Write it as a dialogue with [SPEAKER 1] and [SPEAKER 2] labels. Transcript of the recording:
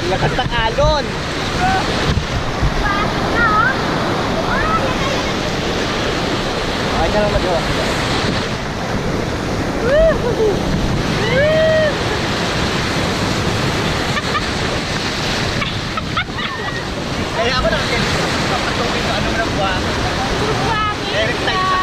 [SPEAKER 1] Lakas ng alon. Okay ka lang mag-iwa. Kaya ako lang, kapatungin ko ano mo ng buwan. Direct side sa